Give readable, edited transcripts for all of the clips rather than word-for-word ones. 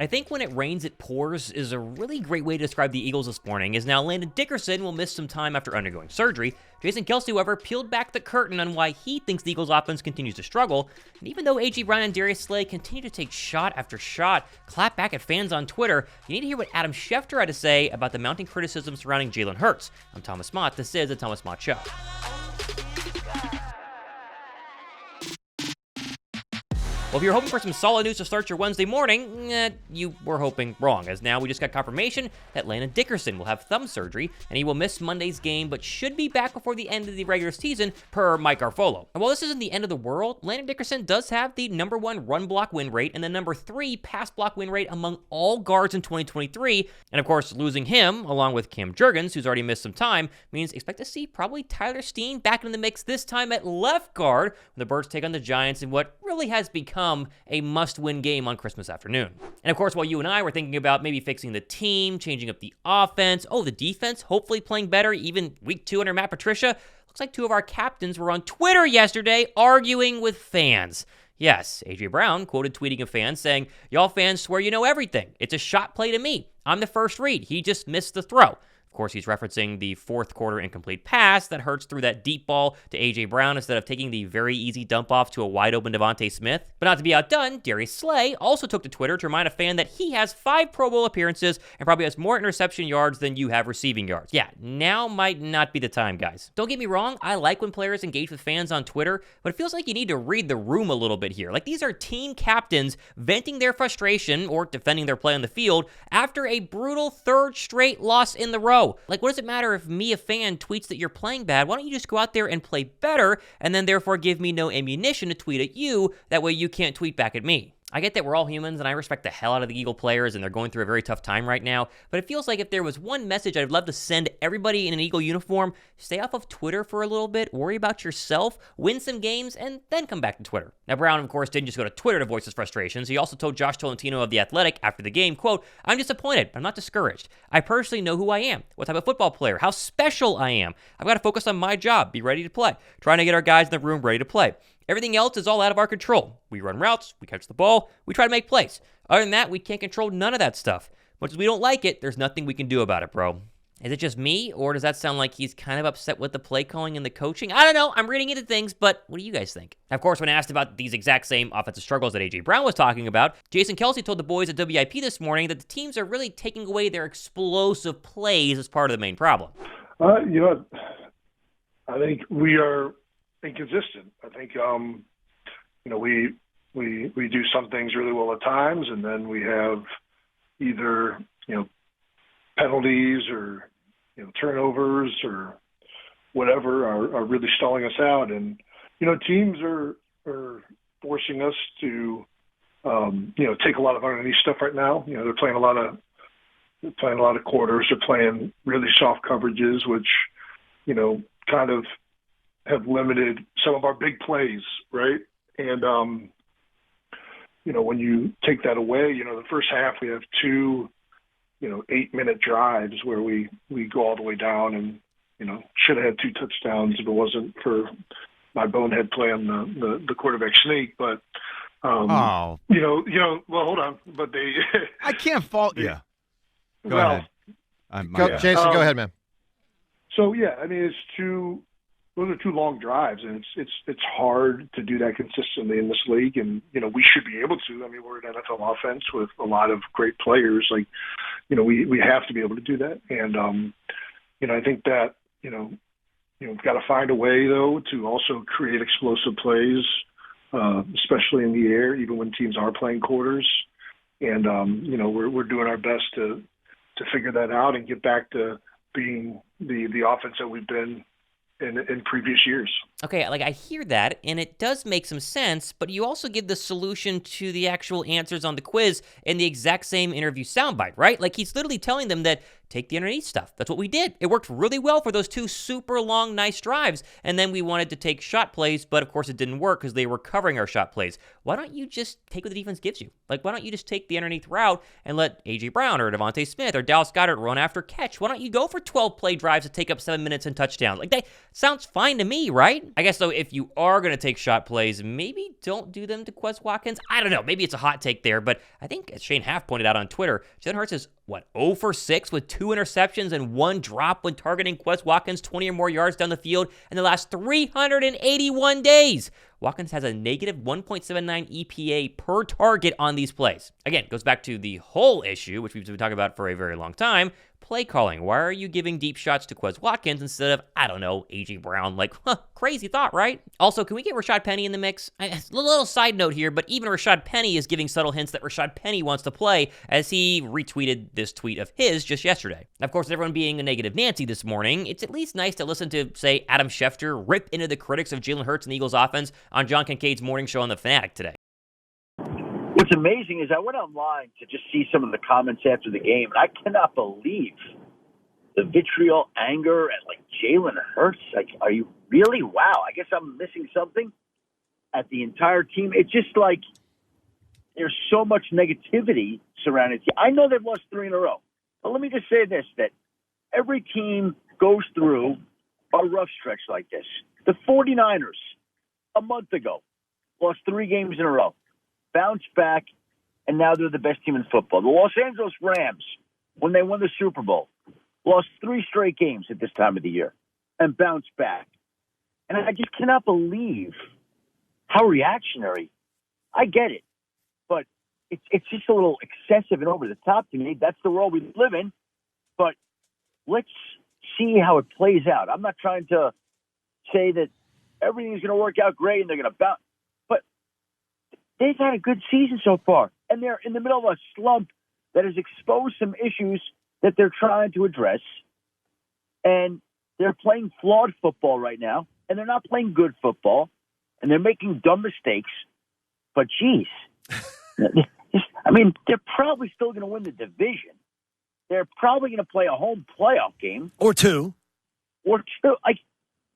I think when it rains, it pours is a really great way to describe the Eagles this morning, as now Landon Dickerson will miss some time after undergoing surgery. Jason Kelce, however, peeled back the curtain on why he thinks the Eagles' offense continues to struggle. And even though A.J. Brown and Darius Slay continue to take shot after shot, clap back at fans on Twitter, you need to hear what Adam Schefter had to say about the mounting criticism surrounding Jalen Hurts. I'm Thomas Mott. This is the Thomas Mott Show. Well, if you're hoping for some solid news to start your Wednesday morning, you were hoping wrong, as now we just got confirmation that Landon Dickerson will have thumb surgery, and he will miss Monday's game, but should be back before the end of the regular season, per Mike Garfolo. And while this isn't the end of the world, Landon Dickerson does have the number 1 run block win rate and the number 3 pass block win rate among all guards in 2023, and of course, losing him, along with Cam Jurgens, who's already missed some time, means expect to see probably Tyler Steen back in the mix this time at left guard, when the Birds take on the Giants in what really has become a must-win game on Christmas afternoon. And of course, while you and I were thinking about maybe fixing the team, changing up the offense, the defense, hopefully playing better, even week 2 under Matt Patricia, looks like 2 of our captains were on Twitter yesterday arguing with fans. Yes, A.J. Brown quoted tweeting a fan saying, "Y'all fans swear you know everything. It's a shot play to me. I'm the first read. He just missed the throw." Of course, he's referencing the fourth quarter incomplete pass that Hurts threw that deep ball to A.J. Brown instead of taking the very easy dump off to a wide open Devontae Smith. But not to be outdone, Darius Slay also took to Twitter to remind a fan that he has 5 Pro Bowl appearances and probably has more interception yards than you have receiving yards. Yeah, now might not be the time, guys. Don't get me wrong, I like when players engage with fans on Twitter, but it feels like you need to read the room a little bit here. Like, these are team captains venting their frustration or defending their play on the field after a brutal 3rd straight loss in the row. Like, what does it matter if me, a fan, tweets that you're playing bad? Why don't you just go out there and play better, and then therefore give me no ammunition to tweet at you? That way you can't tweet back at me. I get that we're all humans, and I respect the hell out of the Eagle players, and they're going through a very tough time right now, but it feels like if there was one message I'd love to send everybody in an Eagle uniform, stay off of Twitter for a little bit, worry about yourself, win some games, and then come back to Twitter. Now, Brown, of course, didn't just go to Twitter to voice his frustrations. He also told Josh Tolentino of The Athletic after the game, quote, "I'm disappointed, but I'm not discouraged. I personally know who I am, what type of football player, how special I am. I've got to focus on my job, be ready to play, trying to get our guys in the room ready to play. Everything else is all out of our control. We run routes, we catch the ball, we try to make plays. Other than that, we can't control none of that stuff. Much as we don't like it, there's nothing we can do about it, bro." Is it just me, or does that sound like he's kind of upset with the play calling and the coaching? I don't know. I'm reading into things, but what do you guys think? Of course, when asked about these exact same offensive struggles that A.J. Brown was talking about, Jason Kelce told the boys at WIP this morning that the teams are really taking away their explosive plays as part of the main problem. I think we are inconsistent. I think, we do some things really well at times, and then we have either, penalties or, turnovers or whatever are really stalling us out. And, teams are forcing us to, take a lot of underneath stuff right now. They're playing a lot of quarters. They're playing really soft coverages, which, kind of have limited some of our big plays, right? And, when you take that away, the first half we have 2, 8-minute drives where we go all the way down and, should have had 2 touchdowns if it wasn't for my bonehead play on the quarterback sneak. But, well, hold on. But they – I can't fault you. Go ahead. Jason, go ahead, man. So, it's those are 2 long drives, and it's hard to do that consistently in this league. And, we should be able to. We're an NFL offense with a lot of great players. Like, we have to be able to do that. And, I think that, we've got to find a way, though, to also create explosive plays, especially in the air, even when teams are playing quarters. And, we're doing our best to figure that out and get back to being the offense that we've been in previous years. Okay, I hear that, and it does make some sense, but you also give the solution to the actual answers on the quiz in the exact same interview soundbite, right? Like, he's literally telling them that take the underneath stuff. That's what we did. It worked really well for those 2 super long, nice drives. And then we wanted to take shot plays, but of course it didn't work because they were covering our shot plays. Why don't you just take what the defense gives you? Like, why don't you just take the underneath route and let A.J. Brown or Devontae Smith or Dallas Goedert run after catch? Why don't you go for 12 play drives that take up 7 minutes and touchdowns? Like, that sounds fine to me, right? I guess, though, if you are going to take shot plays, maybe don't do them to Quez Watkins. I don't know. Maybe it's a hot take there, but I think, as Shane Half pointed out on Twitter, Jalen Hurts is, 0 for 6 with 2 interceptions and 1 drop when targeting Quez Watkins 20 or more yards down the field in the last 381 days. Watkins has a negative 1.79 EPA per target on these plays. Again, goes back to the whole issue, which we've been talking about for a very long time, play calling. Why are you giving deep shots to Quez Watkins instead of, I don't know, A.J. Brown? Like, crazy thought, right? Also, can we get Rashad Penny in the mix? A little side note here, but even Rashad Penny is giving subtle hints that Rashad Penny wants to play as he retweeted this tweet of his just yesterday. Of course, with everyone being a negative Nancy this morning, it's at least nice to listen to, say, Adam Schefter rip into the critics of Jalen Hurts and the Eagles offense on John Kincaid's morning show on The Fanatic today. What's amazing is I went online to just see some of the comments after the game, and I cannot believe the vitriol, anger at, like, Jalen Hurts. Like, are you really? Wow. I guess I'm missing something at the entire team. It's just like there's so much negativity surrounding it. I know they've lost 3 in a row, but let me just say this, that every team goes through a rough stretch like this. The 49ers, a month ago, lost 3 games in a row, bounced back, and now they're the best team in football. The Los Angeles Rams, when they won the Super Bowl, lost 3 straight games at this time of the year and bounced back. And I just cannot believe how reactionary. I get it, but it's just a little excessive and over the top to me. That's the world we live in, but let's see how it plays out. I'm not trying to say that everything's going to work out great and they're going to bounce, but they've had a good season so far, and they're in the middle of a slump that has exposed some issues that they're trying to address, and they're playing flawed football right now, and they're not playing good football, and they're making dumb mistakes, but geez, I mean, they're probably still going to win the division. They're probably going to play a home playoff game. Or two. Like,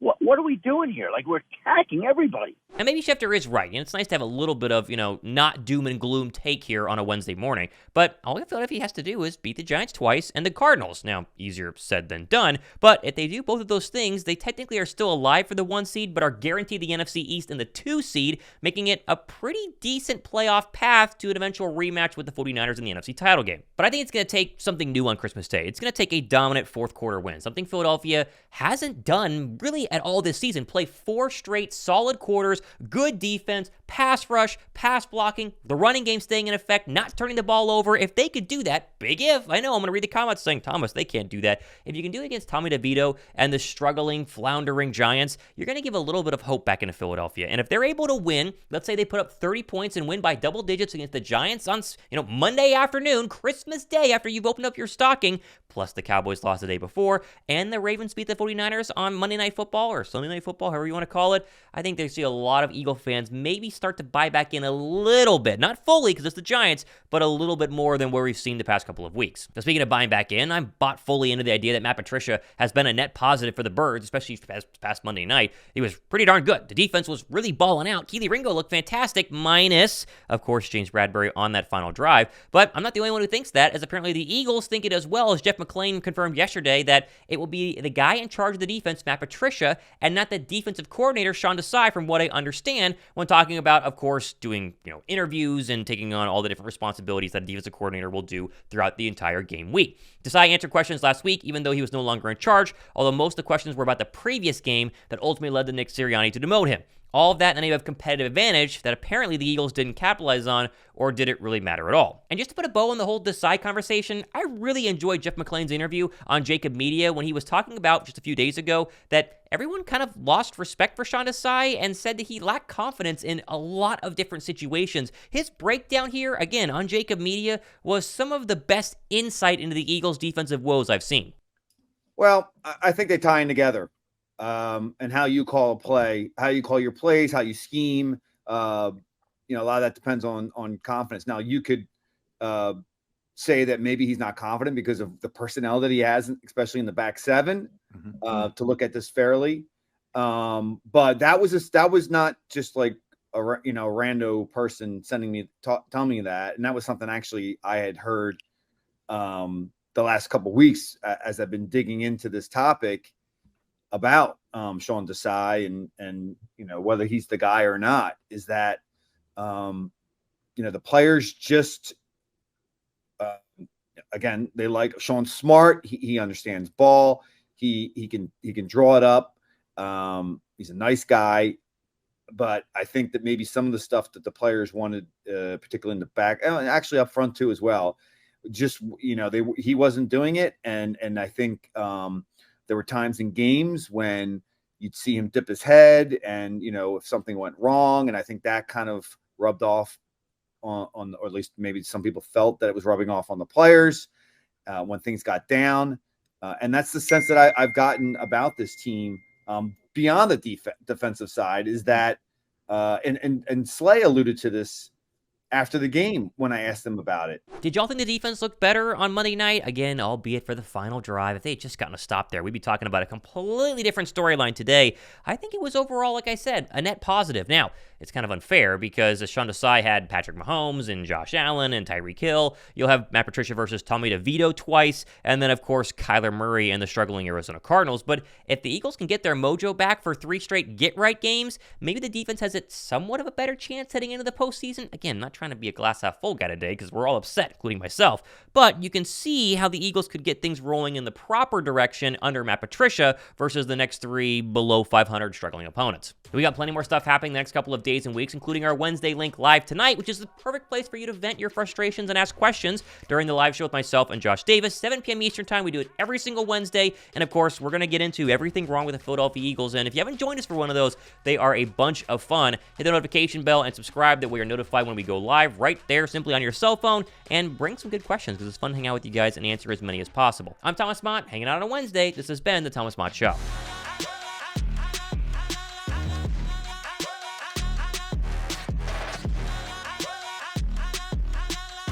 what are we doing here? Like, we're attacking everybody. And maybe Schefter is right, and it's nice to have a little bit of, not doom and gloom take here on a Wednesday morning. But all Philadelphia has to do is beat the Giants twice and the Cardinals. Now, easier said than done, but if they do both of those things, they technically are still alive for the 1 seed, but are guaranteed the NFC East and the 2 seed, making it a pretty decent playoff path to an eventual rematch with the 49ers in the NFC title game. But I think it's going to take something new on Christmas Day. It's going to take a dominant fourth quarter win, something Philadelphia hasn't done really at all this season. Play 4 straight solid quarters, good defense, pass rush, pass blocking, the running game staying in effect, not turning the ball over. If they could do that, big if. I know I'm going to read the comments saying, Thomas, they can't do that. If you can do it against Tommy DeVito and the struggling, floundering Giants, you're going to give a little bit of hope back into Philadelphia. And if they're able to win, let's say they put up 30 points and win by double digits against the Giants on, Monday afternoon, Christmas Day, after you've opened up your stocking, plus the Cowboys lost the day before, and the Ravens beat the 49ers on Monday Night Football or Sunday Night Football, however you want to call it, I think they see a lot of Eagle fans maybe start to buy back in a little bit. Not fully, because it's the Giants, but a little bit more than where we've seen the past couple of weeks. Now, speaking of buying back in, I'm bought fully into the idea that Matt Patricia has been a net positive for the Birds, especially past Monday night. He was pretty darn good. The defense was really balling out. Keely Ringo looked fantastic, minus, of course, James Bradbury on that final drive. But I'm not the only one who thinks that, as apparently the Eagles think it as well, as Jeff McClain confirmed yesterday that it will be the guy in charge of the defense, Matt Patricia, and not the defensive coordinator, Sean Desai, from what I understand, when talking about, of course, doing interviews and taking on all the different responsibilities that a defensive coordinator will do throughout the entire game week. Desai answered questions last week, even though he was no longer in charge, although most of the questions were about the previous game that ultimately led to Nick Sirianni to demote him. All of that, and then you have competitive advantage that apparently the Eagles didn't capitalize on, or did it really matter at all? And just to put a bow on the whole Desai conversation, I really enjoyed Jeff McClain's interview on Jacob Media when he was talking about just a few days ago that everyone kind of lost respect for Sean Desai and said that he lacked confidence in a lot of different situations. His breakdown here, again, on Jacob Media, was some of the best insight into the Eagles' defensive woes I've seen. Well, I think they tie in together. And how you call a play, how you call your plays, how you scheme. A lot of that depends on confidence. Now, you could say that maybe he's not confident because of the personnel that he has, especially in the back seven, to look at this fairly. But that was not just like a rando person sending me telling me that, and that was something actually I had heard the last couple of weeks as I've been digging into this topic about Sean Desai and whether he's the guy or not. Is that the players just again, they like Sean's smart. He understands ball. He can draw it up. He's a nice guy, but I think that maybe some of the stuff that the players wanted, particularly in the back, and actually up front too as well, just he wasn't doing it, and I think there were times in games when you'd see him dip his head, and if something went wrong, and I think that kind of rubbed off on or at least maybe some people felt that it was rubbing off on the players when things got down, and that's the sense that I've gotten about this team. Beyond the defensive side is that, and Slay alluded to this after the game when I asked them about it. Did y'all think the defense looked better on Monday night? Again, albeit for the final drive. If they had just gotten a stop there, we'd be talking about a completely different storyline today. I think it was overall, like I said, a net positive. Now, it's kind of unfair because Sean Desai had Patrick Mahomes and Josh Allen and Tyreek Hill. You'll have Matt Patricia versus Tommy DeVito twice, and then, of course, Kyler Murray and the struggling Arizona Cardinals. But if the Eagles can get their mojo back for 3 straight get-right games, maybe the defense has it somewhat of a better chance heading into the postseason. Again, not trying to be a glass-half-full guy today because we're all upset, including myself. But you can see how the Eagles could get things rolling in the proper direction under Matt Patricia versus the next 3 below 500 struggling opponents. We got plenty more stuff happening the next couple of days and weeks, including our Wednesday link live tonight, which is the perfect place for you to vent your frustrations and ask questions during the live show with myself and Josh Davis, 7 p.m. Eastern time. We do it every single Wednesday, and of course, we're going to get into everything wrong with the Philadelphia Eagles, and if you haven't joined us for one of those, they are a bunch of fun. Hit the notification bell and subscribe, that way you're notified when we go live right there, simply on your cell phone, and bring some good questions, because it's fun to hang out with you guys and answer as many as possible. I'm Thomas Mott, hanging out on a Wednesday. This has been The Thomas Mott Show.